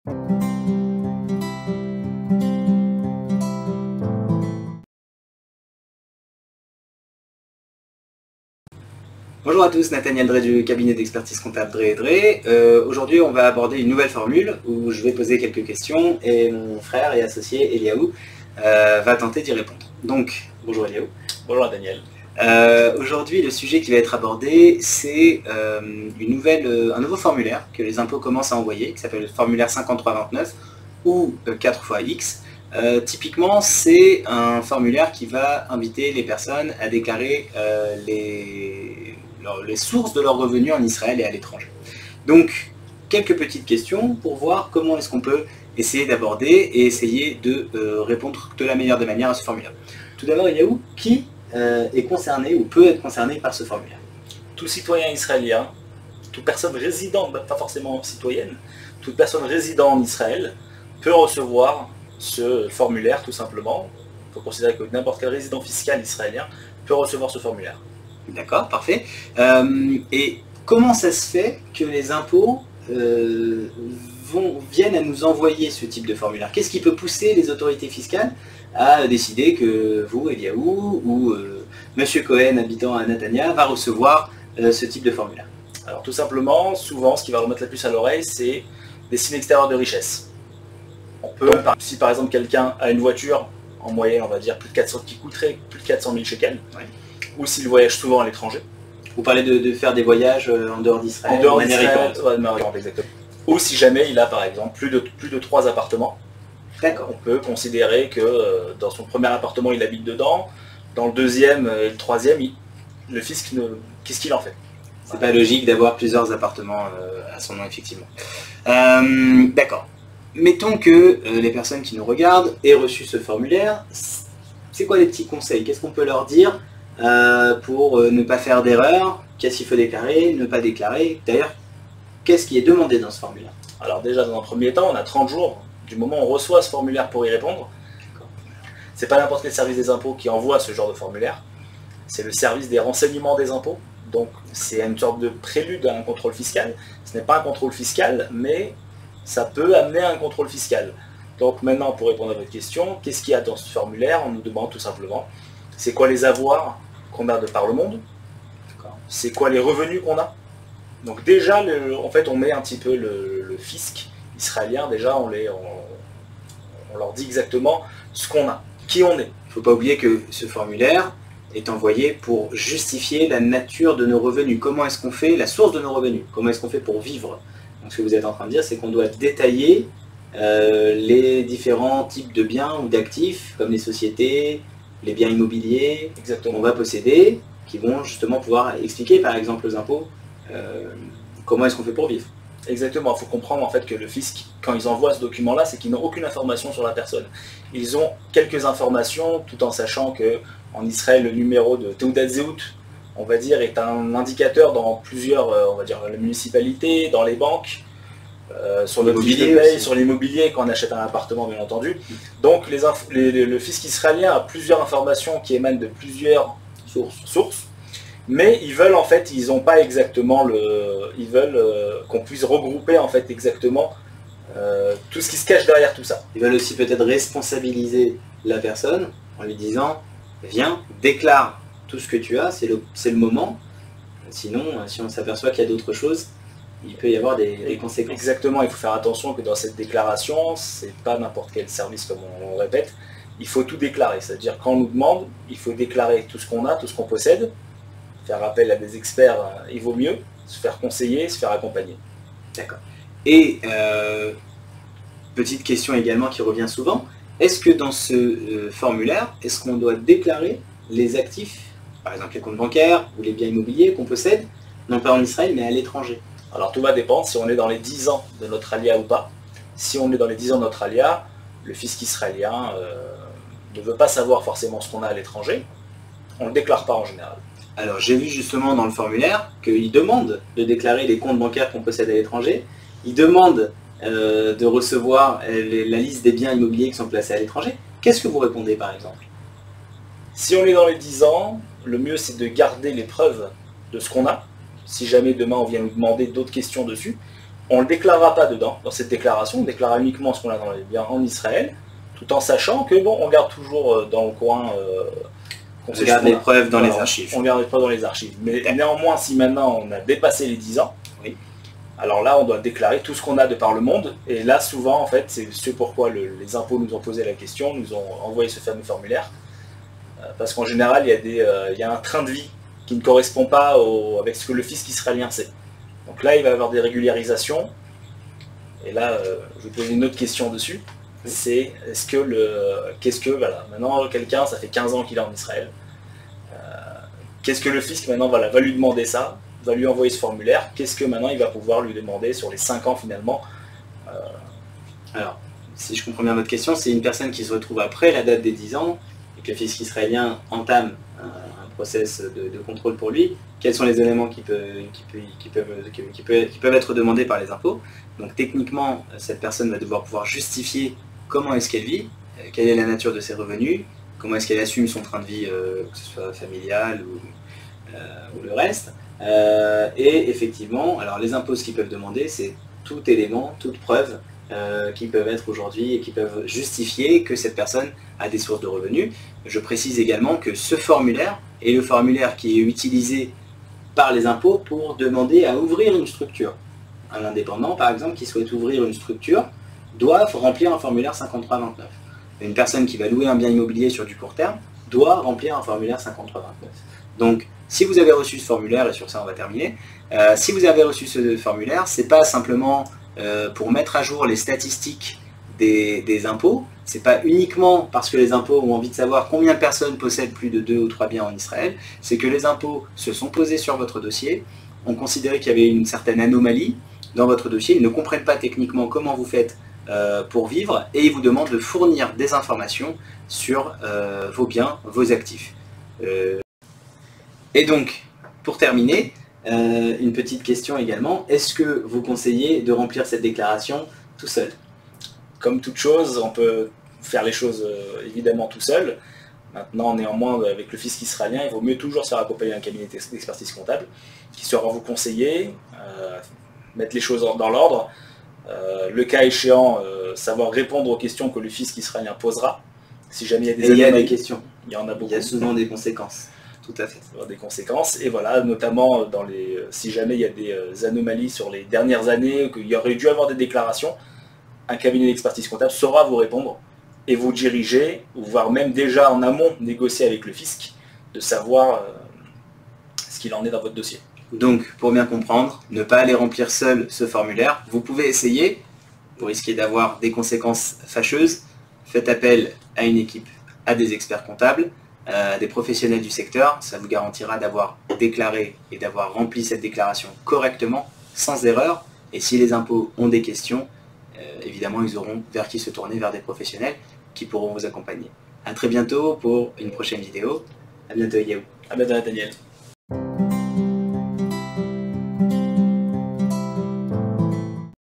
Bonjour à tous, Nathaniel Drey du cabinet d'expertise comptable Drey & Drey. Aujourd'hui, on va aborder une nouvelle formule où je vais poser quelques questions et mon frère et associé Eliaou va tenter d'y répondre. Donc, bonjour Eliaou. Bonjour Daniel. Aujourd'hui, le sujet qui va être abordé, c'est un nouveau formulaire que les impôts commencent à envoyer, qui s'appelle le formulaire 5329 ou 4x-X. Typiquement, c'est un formulaire qui va inviter les personnes à déclarer les sources de leurs revenus en Israël et à l'étranger. Donc, quelques petites questions pour voir comment est-ce qu'on peut essayer d'aborder et essayer de répondre de la meilleure des manières à ce formulaire. Tout d'abord, Eliaou, qui est concerné ou peut être concerné par ce formulaire? Tout citoyen israélien, toute personne résidente, pas forcément citoyenne, toute personne résidant en Israël peut recevoir ce formulaire tout simplement. Il faut considérer que n'importe quel résident fiscal israélien peut recevoir ce formulaire. D'accord, parfait. Et comment ça se fait que les impôts viennent à nous envoyer ce type de formulaire? Qu'est-ce qui peut pousser les autorités fiscales à décider que vous, Eliaou, ou Monsieur Cohen, habitant à Netanya, va recevoir ce type de formulaire? Alors tout simplement, souvent, ce qui va remettre la puce à l'oreille, c'est des signes extérieurs de richesse. On peut, si par exemple quelqu'un a une voiture, en moyenne, on va dire, qui coûterait plus de 400 000 shekels, ouais. Ou s'il voyage souvent à l'étranger. Vous parlez de faire des voyages en dehors d'Israël, en dehors d'Israël, exactement. Ou si jamais il a par exemple plus de 3 appartements. D'accord. On peut considérer que dans son premier appartement il habite dedans, dans le deuxième et le troisième, le fisc, qu'est-ce qu'il en fait? C'est pas logique d'avoir plusieurs appartements à son nom, effectivement. D'accord. Mettons que les personnes qui nous regardent aient reçu ce formulaire. C'est quoi les petits conseils? Qu'est-ce qu'on peut leur dire pour ne pas faire d'erreur? Qu'est-ce qu'il faut déclarer, ne pas déclarer? D'ailleurs, qu'est-ce qui est demandé dans ce formulaire? Alors déjà, dans un premier temps, on a 30 jours du moment où on reçoit ce formulaire pour y répondre. C'est pas n'importe quel service des impôts qui envoie ce genre de formulaire. C'est le service des renseignements des impôts. Donc c'est une sorte de prélude à un contrôle fiscal. Ce n'est pas un contrôle fiscal, mais ça peut amener à un contrôle fiscal. Donc maintenant, pour répondre à votre question, qu'est-ce qu'il y a dans ce formulaire? On nous demande tout simplement, c'est quoi les avoirs qu'on a de par le monde? C'est quoi les revenus qu'on a? Donc déjà, en fait, on met un petit peu le fisc israélien, déjà, on leur dit exactement ce qu'on a, qui on est. Il ne faut pas oublier que ce formulaire est envoyé pour justifier la nature de nos revenus. Comment est-ce qu'on fait la source de nos revenus? Comment est-ce qu'on fait pour vivre? Donc ce que vous êtes en train de dire, c'est qu'on doit détailler les différents types de biens ou d'actifs, comme les sociétés, les biens immobiliers qu'on va posséder, qui vont justement pouvoir expliquer par exemple aux impôts comment est-ce qu'on fait pour vivre. Exactement, il faut comprendre en fait que le fisc, quand ils envoient ce document-là, c'est qu'ils n'ont aucune information sur la personne. Ils ont quelques informations, tout en sachant que en Israël, le numéro de Teudat Zehut, on va dire, est un indicateur dans plusieurs, on va dire, les municipalités, dans les banques, sur l'immobilier quand on achète un appartement, bien entendu. Donc le fisc israélien a plusieurs informations qui émanent de plusieurs sources. Mais ils veulent en fait, ils n'ont pas exactement ils veulent qu'on puisse regrouper en fait exactement tout ce qui se cache derrière tout ça. Ils veulent aussi peut-être responsabiliser la personne en lui disant, viens, déclare tout ce que tu as, c'est le moment. Sinon, si on s'aperçoit qu'il y a d'autres choses, il peut y avoir des conséquences. Exactement, il faut faire attention que dans cette déclaration, c'est pas n'importe quel service comme on répète, il faut tout déclarer. C'est-à-dire quand on nous demande, il faut déclarer tout ce qu'on a, tout ce qu'on possède. Faire appel à des experts, il vaut mieux, se faire conseiller, se faire accompagner. D'accord. Et petite question également qui revient souvent, est-ce que dans ce formulaire, est-ce qu'on doit déclarer les actifs, par exemple les comptes bancaires ou les biens immobiliers qu'on possède, non pas en Israël mais à l'étranger? Alors tout va dépendre si on est dans les 10 ans de notre alia ou pas. Si on est dans les 10 ans de notre alia, le fisc israélien ne veut pas savoir forcément ce qu'on a à l'étranger, on ne le déclare pas en général. Alors j'ai vu justement dans le formulaire qu'il demande de déclarer les comptes bancaires qu'on possède à l'étranger, il demande de recevoir la liste des biens immobiliers qui sont placés à l'étranger. Qu'est-ce que vous répondez par exemple? Si on est dans les 10 ans, le mieux c'est de garder les preuves de ce qu'on a. Si jamais demain on vient nous demander d'autres questions dessus, on ne le déclarera pas dedans, dans cette déclaration, on déclarera uniquement ce qu'on a dans les biens en Israël, tout en sachant que bon, on garde toujours dans le coin... on garde les preuves dans les archives. On garde les preuves dans les archives. Mais néanmoins, si maintenant on a dépassé les 10 ans, oui. Alors là, on doit déclarer tout ce qu'on a de par le monde. Et là, souvent, en fait, c'est ce pourquoi les impôts nous ont posé la question, nous ont envoyé ce fameux formulaire. Parce qu'en général, il y a un train de vie qui ne correspond pas avec ce que le fisc israélien sait. Donc là, il va y avoir des régularisations. Et là, je vais poser une autre question dessus. C'est voilà, maintenant quelqu'un, ça fait 15 ans qu'il est en Israël. Qu'est-ce que le fisc maintenant va lui demander ça, va lui envoyer ce formulaire, qu'est-ce que maintenant il va pouvoir lui demander sur les 5 ans finalement. Alors, si je comprends bien votre question, c'est une personne qui se retrouve après la date des 10 ans et que le fisc israélien entame un process de contrôle pour lui. Quels sont les éléments qui peuvent être demandés par les impôts? Donc techniquement, cette personne va devoir pouvoir justifier comment est-ce qu'elle vit, quelle est la nature de ses revenus, comment est-ce qu'elle assume son train de vie, que ce soit familial ou le reste. Et effectivement, alors les impôts, ce qu'ils peuvent demander, c'est tout élément, toute preuve qui peuvent être aujourd'hui et qui peuvent justifier que cette personne a des sources de revenus. Je précise également que ce formulaire est le formulaire qui est utilisé par les impôts pour demander à ouvrir une structure. Un indépendant, par exemple, qui souhaite ouvrir une structure, doit remplir un formulaire 5329. Une personne qui va louer un bien immobilier sur du court terme doit remplir un formulaire 5329. Donc, si vous avez reçu ce formulaire, et sur ça on va terminer, si vous avez reçu ce formulaire, c'est pas simplement pour mettre à jour les statistiques des impôts, c'est pas uniquement parce que les impôts ont envie de savoir combien de personnes possèdent plus de 2 ou 3 biens en Israël, c'est que les impôts se sont posés sur votre dossier, ont considéré qu'il y avait une certaine anomalie dans votre dossier, ils ne comprennent pas techniquement comment vous faites pour vivre, et ils vous demandent de fournir des informations sur vos biens, vos actifs. Et donc, pour terminer, une petite question également, est-ce que vous conseillez de remplir cette déclaration tout seul? Comme toute chose, on peut faire les choses évidemment tout seul. Maintenant, néanmoins, avec le fisc israélien, il vaut mieux toujours se faire accompagner d'un cabinet d'expertise comptable qui saura vous conseiller, mettre les choses dans l'ordre, le cas échéant, savoir répondre aux questions que le fisc israélien posera. Si jamais il y a des questions, il y en a beaucoup. Il y a souvent des conséquences. Tout à fait. Des conséquences, et voilà, notamment si jamais il y a des anomalies sur les dernières années, qu'il y aurait dû avoir des déclarations, un cabinet d'expertise comptable saura vous répondre et vous diriger, ou voire même déjà en amont négocier avec le fisc, de savoir ce qu'il en est dans votre dossier. Donc, pour bien comprendre, ne pas aller remplir seul ce formulaire. Vous pouvez essayer, vous risquez d'avoir des conséquences fâcheuses. Faites appel à une équipe, à des experts comptables, des professionnels du secteur. Ça vous garantira d'avoir déclaré et d'avoir rempli cette déclaration correctement, sans erreur. Et si les impôts ont des questions, évidemment, ils auront vers qui se tourner, vers des professionnels qui pourront vous accompagner. A très bientôt pour une prochaine vidéo. À bientôt, Yaou. À bientôt, Nathaniel.